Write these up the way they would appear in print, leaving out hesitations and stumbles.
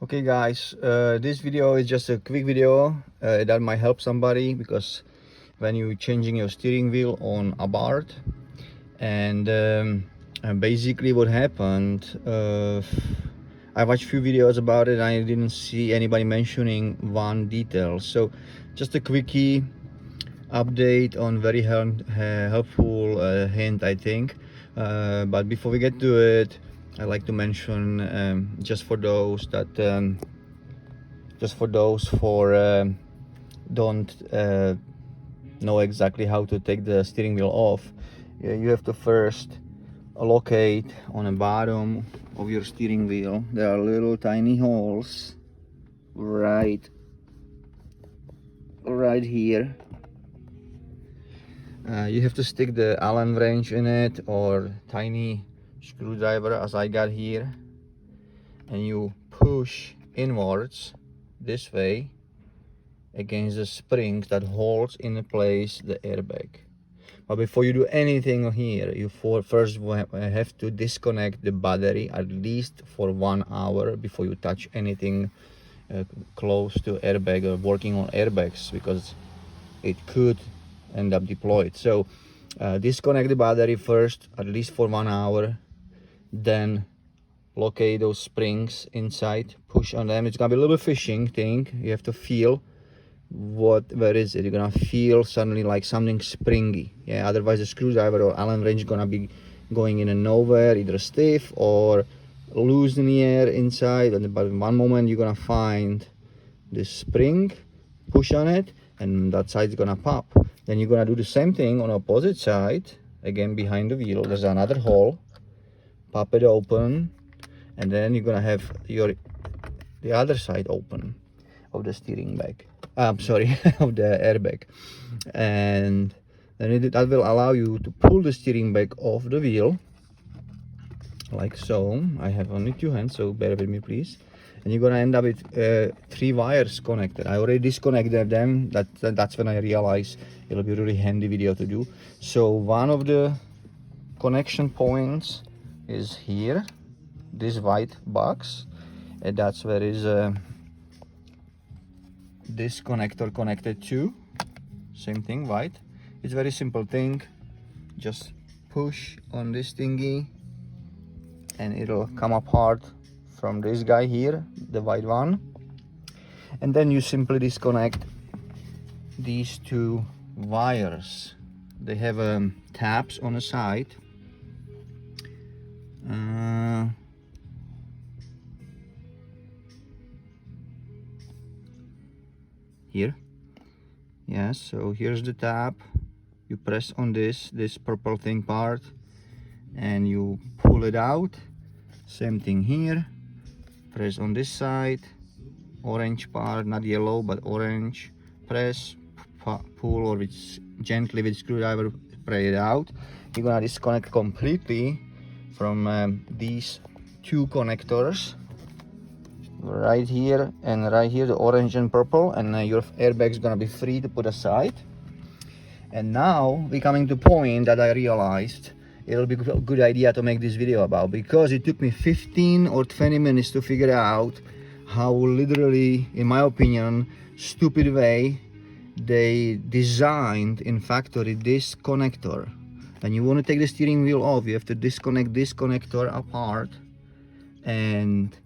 Okay guys, this video is just a quick video that might help somebody, because when you're changing your steering wheel on Abarth, and basically what happened, I watched few videos about it and I didn't see anybody mentioning one detail. So just a quickie update on very helpful hint, I think. But before we get to it, I'd like to mention, just for those don't know exactly how to take the steering wheel off. You have to first locate on the bottom of your steering wheel. There are little tiny holes right here. You have to stick the Allen wrench in it or tiny screwdriver, as I got here, and you push inwards this way against the springs that holds in place the airbag. But before you do anything here, you first have to disconnect the battery at least for 1 hour before you touch anything close to airbag or working on airbags, because it could end up deployed. So disconnect the battery first, at least for 1 hour, then locate those springs inside, push on them. It's gonna be a little fishing thing. You have to feel where is it. You're gonna feel suddenly like something springy, yeah. Otherwise the screwdriver or Allen wrench is gonna be going in and nowhere, either stiff or loose in the air inside. But in one moment you're gonna find this spring, push on it, and that side is gonna pop. Then you're gonna do the same thing on the opposite side, again behind the wheel. There's another hole, pop it open, and then you're gonna have the other side open of the steering bag. I'm sorry, of the airbag. And then that will allow you to pull the steering bag off the wheel, like so. I have only 2 hands, so bear with me please. And you're gonna end up with 3 wires connected. I already disconnected them. That's when I realized it'll be a really handy video to do. So one of the connection points is here, this white box, and that's where is this connector connected to. Same thing, white. It's very simple thing. Just push on this thingy and it'll come apart from this guy here, the white one, and then you simply disconnect these 2 wires. They have tabs on the side. Here, yes. So here's the tab. You press on this purple thing part and you pull it out. Same thing here. Press on this side, orange part, not yellow but orange. Press, pull, or gently with screwdriver pry it out. You're gonna disconnect completely from these 2 connectors, right here and right here, the orange and purple, and your airbag is gonna be free to put aside. And now we're coming to point that I realized it'll be a good idea to make this video about, because it took me 15 or 20 minutes to figure out how literally, in my opinion, stupid way they designed in factory this connector. When you want to take the steering wheel off, you have to disconnect this connector apart, and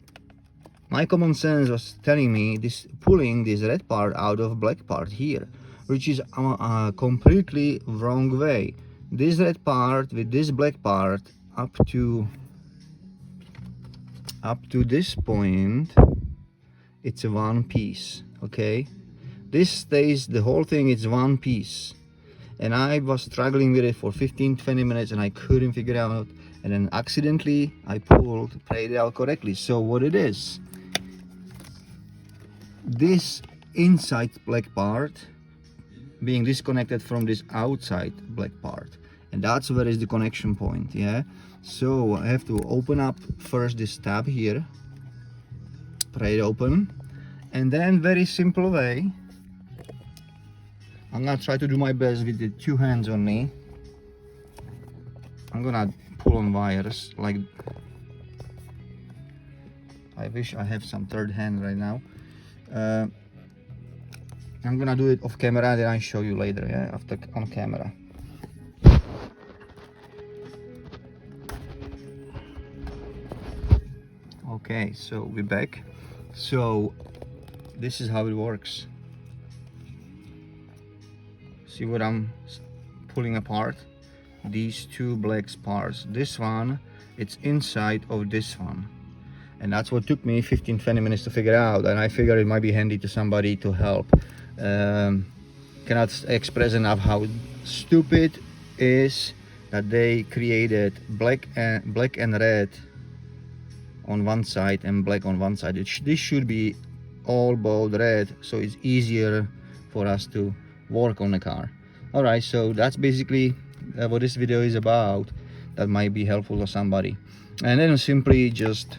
my common sense was telling me pulling this red part out of black part here, which is a completely wrong way. This red part with this black part up to this point, it's a one piece, okay? This stays, the whole thing is one piece, and I was struggling with it for 15-20 minutes and I couldn't figure it out, and then accidentally I played it out correctly. So what it is, this inside black part being disconnected from this outside black part, and that's where is the connection point, yeah. So I have to open up first this tab here, pry it open, and then very simple way, I'm gonna try to do my best with the 2 hands only. I'm gonna pull on wires like I wish I have some third hand right now. I'm gonna do it off camera, then I show you later, yeah, after on camera. Okay, so we're back. So this is how it works. See what I'm pulling apart? These two black spars. This one, it's inside of this one. And that's what took me 15-20 minutes to figure out, and I figured it might be handy to somebody to help. Cannot express enough how stupid is that they created black and red on one side and black on one side. This should be all both red, so it's easier for us to work on the car. All right, so that's basically what this video is about. That might be helpful to somebody. And then simply just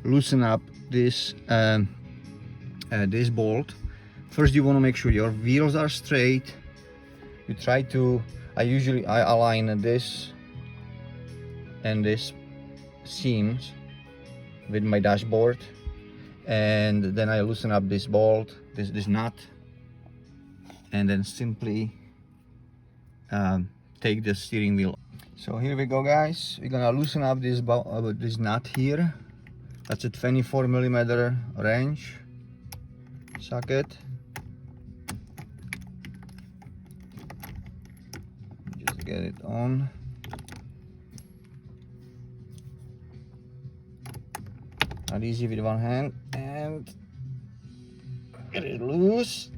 loosen up this this bolt. First, you want to make sure your wheels are straight. You try to, I align this and this seams with my dashboard, and then I loosen up this bolt, this nut, and then simply take the steering wheel. So here we go, guys. We're gonna loosen up this nut here. That's a 24mm wrench socket. Just get it on. Not easy with one hand, and get it loose.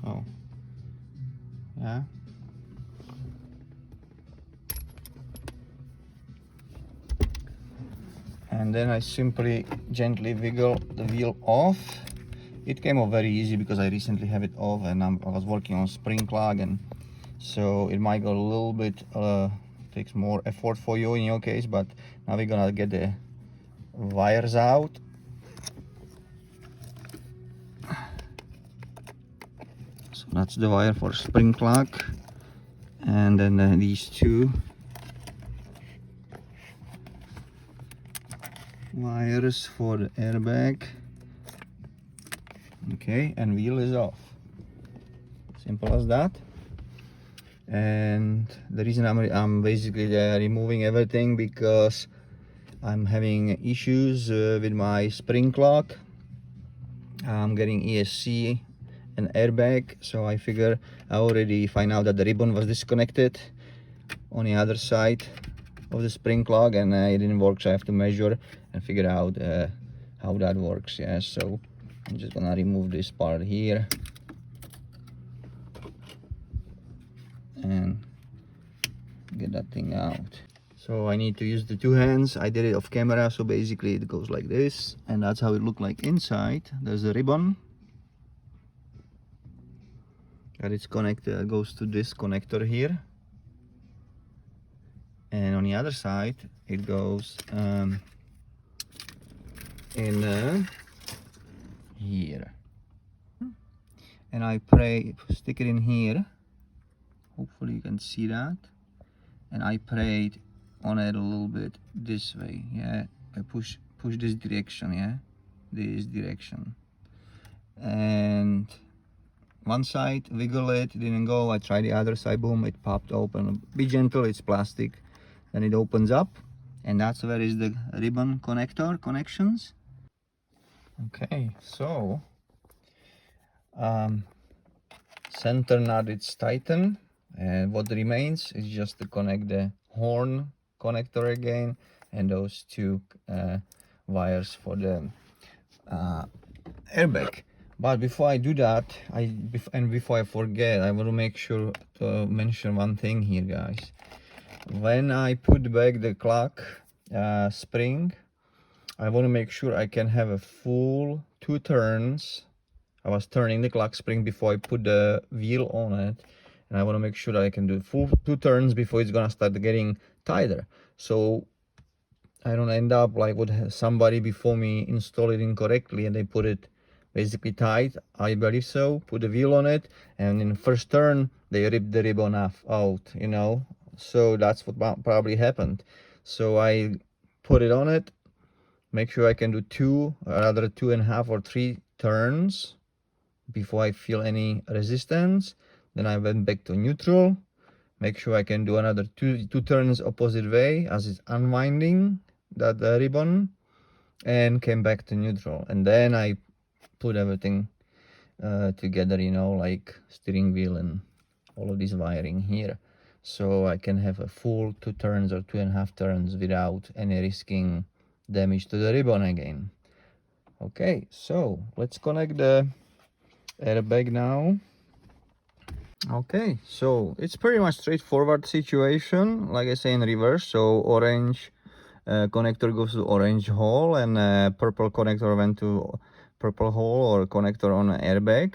So, yeah. And then I simply gently wiggle the wheel off. It came off very easy because I recently have it off, and I was working on spring plug, and so it might go a little bit takes more effort for you in your case. But now we're gonna get the wires out. So that's the wire for spring plug, and then these two wires for the airbag. Okay, and wheel is off. Simple as that. And the reason I'm basically removing everything because I'm having issues with my spring clock. I'm getting ESC and airbag, so I figure I already find out that the ribbon was disconnected on the other side of the spring clock, and it didn't work, so I have to measure and figure out how that works. Yeah, so I'm just gonna remove this part here and get that thing out. So I need to use the two hands. I did it off camera, so basically it goes like this, and that's how it looks like inside. There's a ribbon that is connected, goes to this connector here, and on the other side it goes in here, and I stick it in here. Hopefully you can see that. And I prayed on it a little bit this way. Yeah, I push this direction. Yeah, this direction, and one side wiggle it, didn't go. I tried the other side, boom, it popped open. Be gentle, it's plastic. Then it opens up, and that's where is the ribbon connector connections. Okay, so center nut is tightened, and what remains is just to connect the horn connector again, and those two wires for the airbag. But before I do that, before I forget, I want to make sure to mention one thing here, guys. When I put back the clock spring, I want to make sure I can have a full 2 turns. I was turning the clock spring before I put the wheel on it, and I want to make sure that I can do full 2 turns before it's gonna start getting tighter. So I don't end up like what somebody before me installed it incorrectly and they put it basically tight. I believe so. Put the wheel on it, and in the first turn they ripped the ribbon off out, you know. So that's what probably happened. So I put it on it, make sure I can do two, or rather 2.5 or 3 turns before I feel any resistance. Then I went back to neutral, make sure I can do another two turns opposite way as it's unwinding that ribbon, and came back to neutral. And then I put everything together, you know, like steering wheel and all of this wiring here, so I can have a full 2 turns or 2.5 turns without any risking damage to the ribbon again. Okay, so let's connect the airbag now. Okay, so it's pretty much straightforward situation, like I say, in reverse. So orange connector goes to orange hole, and purple connector went to purple hole or connector on an airbag.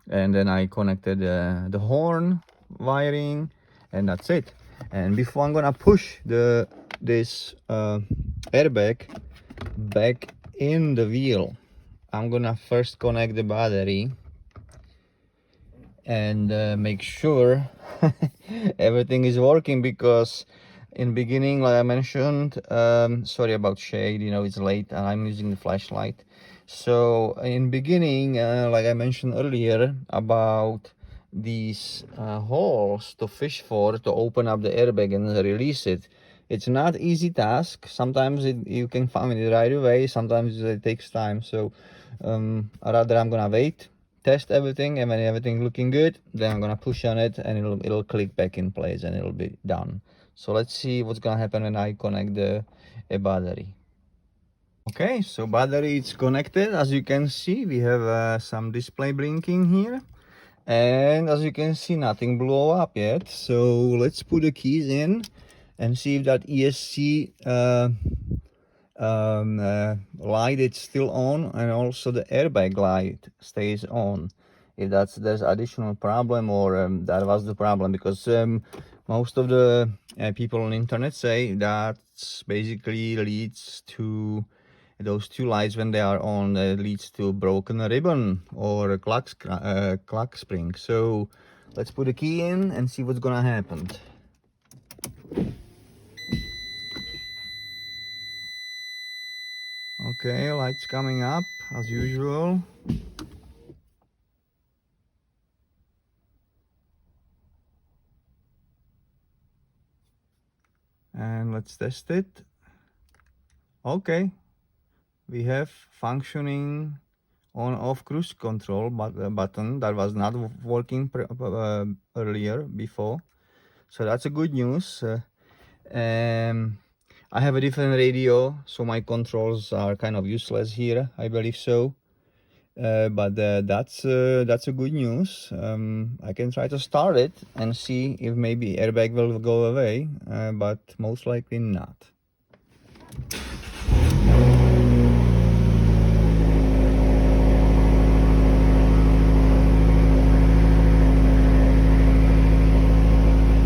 And then I connected the horn wiring, and that's it. And before I'm gonna push this airbag back in the wheel, I'm gonna first connect the battery and make sure everything is working, because in beginning, like I mentioned, sorry about shade, you know, it's late and I'm using the flashlight. So in beginning, like I mentioned earlier about these holes to fish for, to open up the airbag and release it, it's not easy task. Sometimes you can find it right away, sometimes it takes time. So rather I'm gonna wait, test everything, and when everything looking good, then I'm gonna push on it and it'll click back in place and it'll be done. So let's see what's gonna happen when I connect the battery. Okay, so battery is connected. As you can see, we have some display blinking here, and as you can see, nothing blew up yet. So let's put the keys in and see if that ESC light is still on, and also the airbag light stays on. If there's additional problem, or that was the problem, because most of the people on the internet say that basically leads to those two lights when they are on, leads to broken ribbon or a clock spring. So let's put a key in and see what's gonna happen. Okay, lights coming up as usual. And let's test it. Okay, we have functioning on-off cruise control button that was not working earlier before. So that's a good news. I have a different radio, so my controls are kind of useless here, I believe so. But that's a good news. I can try to start it and see if maybe airbag will go away, but most likely not.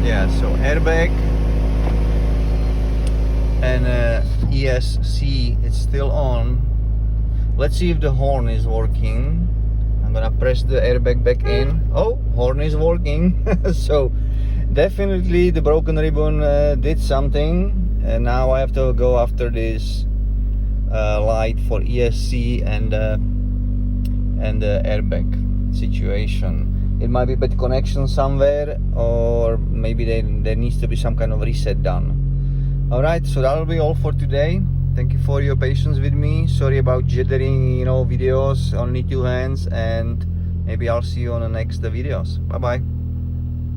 Yeah, so airbag and ESC is still on. Let's see if the horn is working. I'm gonna press the airbag back in. Oh, horn is working. So definitely the broken ribbon did something, and now I have to go after this light for ESC and the airbag situation. It might be bad connection somewhere, or maybe there needs to be some kind of reset done. Alright, so that'll be all for today. Thank you for your patience with me. Sorry about jittering, you know, videos, only 2 hands, and maybe I'll see you on the next videos. Bye bye.